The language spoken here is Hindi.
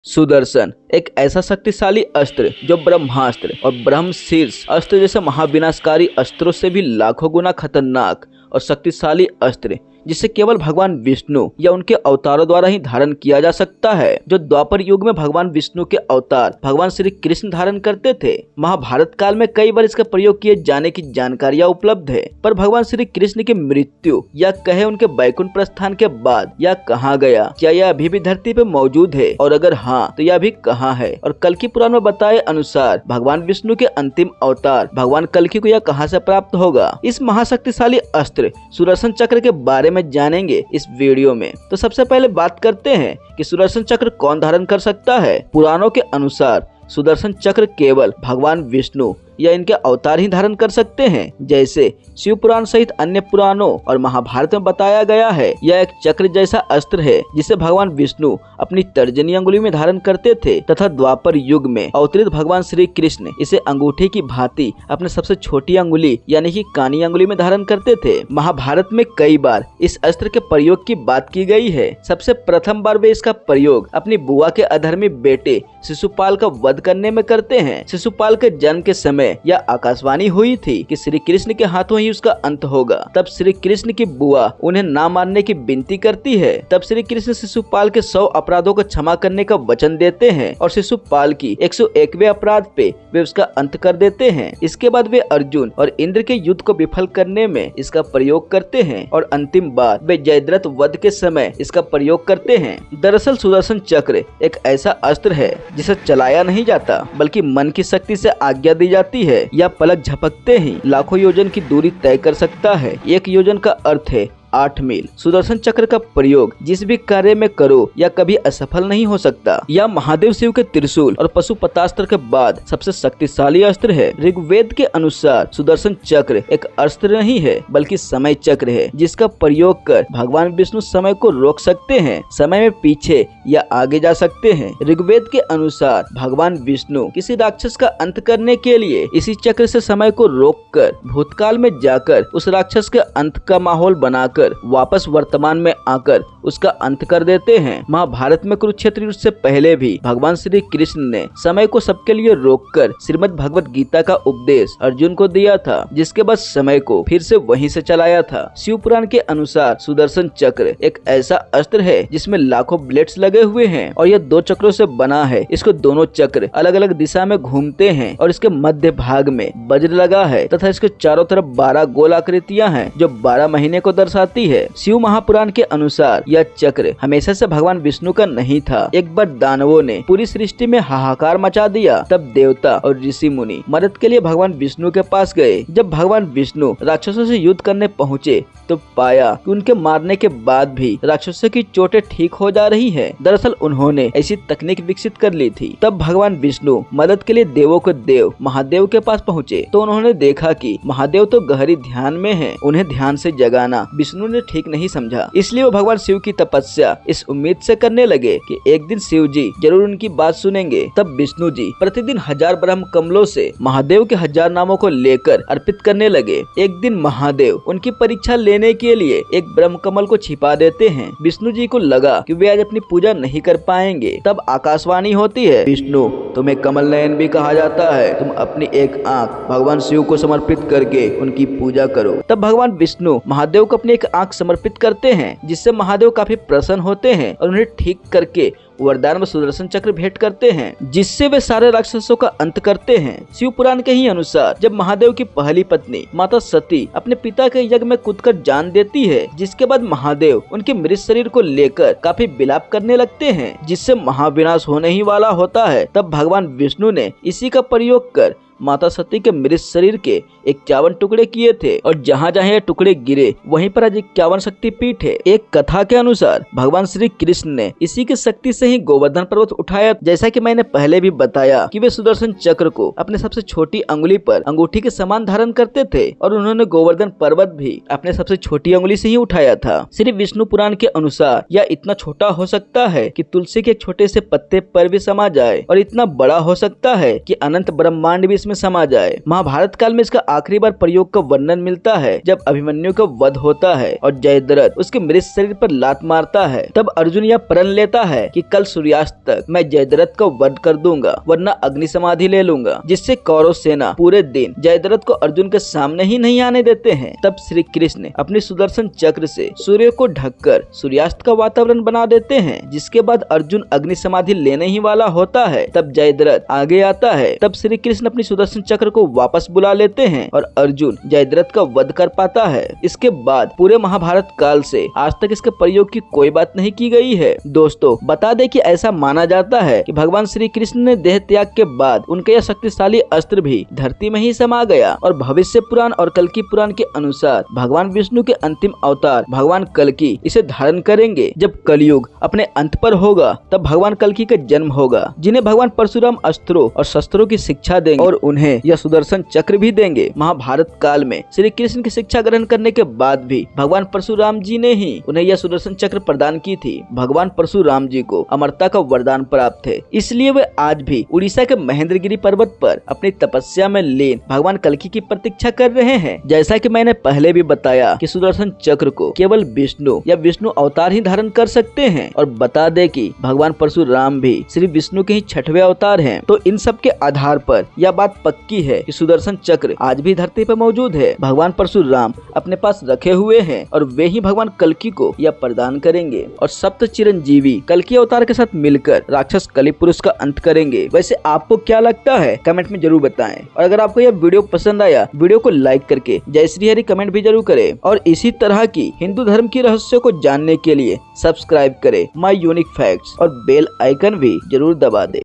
सुदर्शन एक ऐसा शक्तिशाली अस्त्र जो ब्रह्मास्त्र और ब्रह्मशीर्ष अस्त्र जैसे महाविनाशकारी अस्त्रों से भी लाखों गुना खतरनाक और शक्तिशाली अस्त्र जिसे केवल भगवान विष्णु या उनके अवतारों द्वारा ही धारण किया जा सकता है। जो द्वापर युग में भगवान विष्णु के अवतार भगवान श्री कृष्ण धारण करते थे। महाभारत काल में कई बार इसका प्रयोग किए जाने की जानकारियां उपलब्ध है, पर भगवान श्री कृष्ण की मृत्यु या कहे उनके बैकुंठ प्रस्थान के बाद यह कहाँ गया, क्या यह अभी भी धरती पे मौजूद है और अगर हाँ तो यह अभी कहाँ है। और कल्कि पुराण में बताए अनुसार भगवान विष्णु के अंतिम अवतार भगवान कल्कि को यह कहाँ से प्राप्त होगा। इस महाशक्तिशाली अस्त्र सुदर्शन चक्र के बारे में जानेंगे इस वीडियो में। तो सबसे पहले बात करते हैं कि सुदर्शन चक्र कौन धारण कर सकता है। पुराणों के अनुसार सुदर्शन चक्र केवल भगवान विष्णु या इनके अवतार ही धारण कर सकते हैं। जैसे शिव पुराण सहित अन्य पुराणों और महाभारत में बताया गया है, यह एक चक्र जैसा अस्त्र है जिसे भगवान विष्णु अपनी तर्जनी अंगुली में धारण करते थे तथा द्वापर युग में अवतरित भगवान श्री कृष्ण इसे अंगूठे की भांति अपने सबसे छोटी अंगुली यानी कि कानी अंगुली में धारण करते थे। महाभारत में कई बार इस अस्त्र के प्रयोग की बात की गई है। सबसे प्रथम बार वे इसका प्रयोग अपनी बुआ के अधर्मी बेटे शिशुपाल का वध करने में करते हैं। शिशुपाल के जन्म के समय यह आकाशवाणी हुई थी कि श्री कृष्ण के हाथों ही उसका अंत होगा। तब श्री कृष्ण की बुआ उन्हें ना मारने की विनती करती है। तब श्री कृष्ण शिशुपाल के 100 अपराधों को क्षमा करने का वचन देते हैं और शिशुपाल की 101वें अपराध पे वे उसका अंत कर देते हैं। इसके बाद वे अर्जुन और इंद्र के युद्ध को विफल करने में इसका प्रयोग करते हैं और अंतिम बार वे जयद्रथ वध के समय इसका प्रयोग करते हैं। दरअसल सुदर्शन चक्र एक ऐसा अस्त्र है जिसे चलाया नहीं जाता बल्कि मन की शक्ति से आज्ञा दी जाती है। यह पलक झपकते ही लाखों योजन की दूरी तय कर सकता है। 1 योजन का अर्थ है 8 मील। सुदर्शन चक्र का प्रयोग जिस भी कार्य में करो यह कभी असफल नहीं हो सकता। यह महादेव शिव के त्रिशूल और पशुपतास्त्र के बाद सबसे शक्तिशाली अस्त्र है। ऋग्वेद के अनुसार सुदर्शन चक्र एक अस्त्र नहीं है बल्कि समय चक्र है जिसका प्रयोग कर भगवान विष्णु समय को रोक सकते हैं, समय में पीछे या आगे जा सकते हैं। ऋग्वेद के अनुसार भगवान विष्णु किसी राक्षस का अंत करने के लिए इसी चक्र से समय को रोक कर भूतकाल में जाकर उस राक्षस के अंत का माहौल बनाकर वापस वर्तमान में आकर उसका अंत कर देते हैं। महाभारत में कुरुक्षेत्र युद्ध से पहले भी भगवान श्री कृष्ण ने समय को सबके लिए रोककर श्रीमद् भगवत गीता का उपदेश अर्जुन को दिया था, जिसके बाद समय को फिर से वहीं से चलाया था। शिव पुराण के अनुसार सुदर्शन चक्र एक ऐसा अस्त्र है जिसमें लाखों ब्लेड्स लगे हुए हैं और यह 2 चक्रों से बना है। इसको दोनों चक्र अलग अलग दिशा में घूमते हैं और इसके मध्य भाग में वज्र लगा है तथा इसके चारों तरफ 12 गोल आकृतियां हैं जो 12 महीने को दर्शाती है। शिव महापुराण के अनुसार यह चक्र हमेशा से भगवान विष्णु का नहीं था। एक बार दानवों ने पूरी सृष्टि में हाहाकार मचा दिया, तब देवता और ऋषि मुनि मदद के लिए भगवान विष्णु के पास गए। जब भगवान विष्णु राक्षसों से युद्ध करने पहुँचे तो पाया कि उनके मारने के बाद भी राक्षसों की चोटें ठीक हो जा रही है। दरअसल उन्होंने ऐसी तकनीक विकसित कर ली थी। तब भगवान विष्णु मदद के लिए देवों के देव महादेव के पास पहुँचे तो उन्होंने देखा कि महादेव तो गहरी ध्यान में हैं। उन्हें ध्यान से जगाना विष्णु ने ठीक नहीं समझा, इसलिए वो भगवान शिव की तपस्या इस उम्मीद से करने लगे कि एक दिन शिव जी जरूर उनकी बात सुनेंगे। तब विष्णु जी प्रतिदिन 1000 ब्रह्म कमलों से महादेव के 1000 नामों को लेकर अर्पित करने लगे। एक दिन महादेव उनकी परीक्षा लेने के लिए एक ब्रह्म कमल को छिपा देते हैं। विष्णु जी को लगा कि वे आज अपनी पूजा नहीं कर पाएंगे। तब आकाशवाणी होती है, विष्णु तुम्हें कमल नयन भी कहा जाता है, तुम अपनी एक आँख भगवान शिव को समर्पित करके उनकी पूजा करो। तब भगवान विष्णु महादेव को अपनी एक आँख समर्पित करते हैं जिससे महादेव काफी प्रसन्न होते हैं और उन्हें ठीक करके वरदान में सुदर्शन चक्र भेंट करते हैं जिससे वे सारे राक्षसों का अंत करते हैं। शिव पुराण के ही अनुसार जब महादेव की पहली पत्नी माता सती अपने पिता के यज्ञ में कूदकर जान देती है, जिसके बाद महादेव उनके मृत शरीर को लेकर काफी विलाप करने लगते हैं जिससे महाविनाश होने ही वाला होता है। तब भगवान विष्णु ने इसी का प्रयोग कर माता सती के मृत शरीर के 51 टुकड़े किए थे और जहाँ जहाँ ये टुकड़े गिरे वहीं पर आज 51 शक्तिपीठ है। एक कथा के अनुसार भगवान श्री कृष्ण ने इसी की शक्ति से ही गोवर्धन पर्वत उठाया। जैसा कि मैंने पहले भी बताया कि वे सुदर्शन चक्र को अपने सबसे छोटी अंगुली पर अंगूठी के समान धारण करते थे और उन्होंने गोवर्धन पर्वत भी अपने सबसे छोटी अंगुली से ही उठाया था। श्री विष्णु पुराण के अनुसार यह इतना छोटा हो सकता है कि तुलसी के एक छोटे से पत्ते पर भी समा जाए और इतना बड़ा हो सकता है कि अनंत ब्रह्मांड भी इसमें इसमें समा जाए। महाभारत काल में इसका आखिरी बार प्रयोग का वर्णन मिलता है जब अभिमन्यु का वध होता है और जयद्रथ उसके मृत शरीर पर लात मारता है। तब अर्जुन यह प्रण लेता है कि कल सूर्यास्त तक मैं जयद्रथ का वध कर दूंगा, वरना अग्नि समाधि ले लूंगा, जिससे कौरव सेना पूरे दिन जयद्रथ को अर्जुन के सामने ही नहीं आने देते हैं। तब श्री कृष्ण अपने सुदर्शन चक्र से सूर्य को ढककर सूर्यास्त का वातावरण बना देते हैं, जिसके बाद अर्जुन अग्नि समाधि लेने ही वाला होता है। तब जयद्रथ आगे आता है। तब श्री कृष्ण अपनी सुदर्शन चक्र को वापस बुला लेते हैं और अर्जुन जयद्रथ का वध कर पाता है। इसके बाद पूरे महाभारत काल से आज तक इसके प्रयोग की कोई बात नहीं की गई है। दोस्तों, बता दें कि ऐसा माना जाता है कि भगवान श्री कृष्ण ने देह त्याग के बाद उनका यह शक्तिशाली अस्त्र भी धरती में ही समा गया और भविष्य पुराण और कल्कि पुराण के अनुसार भगवान विष्णु के अंतिम अवतार भगवान कल्कि इसे धारण करेंगे। जब कलयुग अपने अंत पर होगा तब भगवान कल्कि का जन्म होगा, जिन्हें भगवान परशुराम अस्त्रों और शस्त्रों की शिक्षा देंगे और उन्हें यह सुदर्शन चक्र भी देंगे। महाभारत काल में श्री कृष्ण की शिक्षा ग्रहण करने के बाद भी भगवान परशुराम जी ने ही उन्हें यह सुदर्शन चक्र प्रदान की थी। भगवान परशुराम जी को अमरता का वरदान प्राप्त है, इसलिए वे आज भी उड़ीसा के महेंद्रगिरी पर्वत पर अपनी तपस्या में लीन भगवान कल्कि की प्रतीक्षा कर रहे हैं। जैसा कि मैंने पहले भी बताया कि सुदर्शन चक्र को केवल विष्णु या विष्णु अवतार ही धारण कर सकते हैं और बता दे कि भगवान परशुराम भी श्री विष्णु के ही 6वें अवतार हैं। तो इन सब के आधार पर यह बात पक्की है कि सुदर्शन चक्र आज भी धरती पर मौजूद है, भगवान परशुराम अपने पास रखे हुए हैं और वे ही भगवान कल्कि को यह प्रदान करेंगे और सप्त चिरंजीवी कल्कि अवतार के साथ मिलकर राक्षस कलिपुरुष का अंत करेंगे। वैसे आपको क्या लगता है, कमेंट में जरूर बताएं। और अगर आपको यह वीडियो पसंद आया, वीडियो को लाइक करके जय श्री हरि कमेंट भी जरूर करें और इसी तरह की हिंदू धर्म की रहस्यों को जानने के लिए सब्सक्राइब करें माय यूनिक फैक्ट्स और बेल आइकन भी जरूर दबा दें।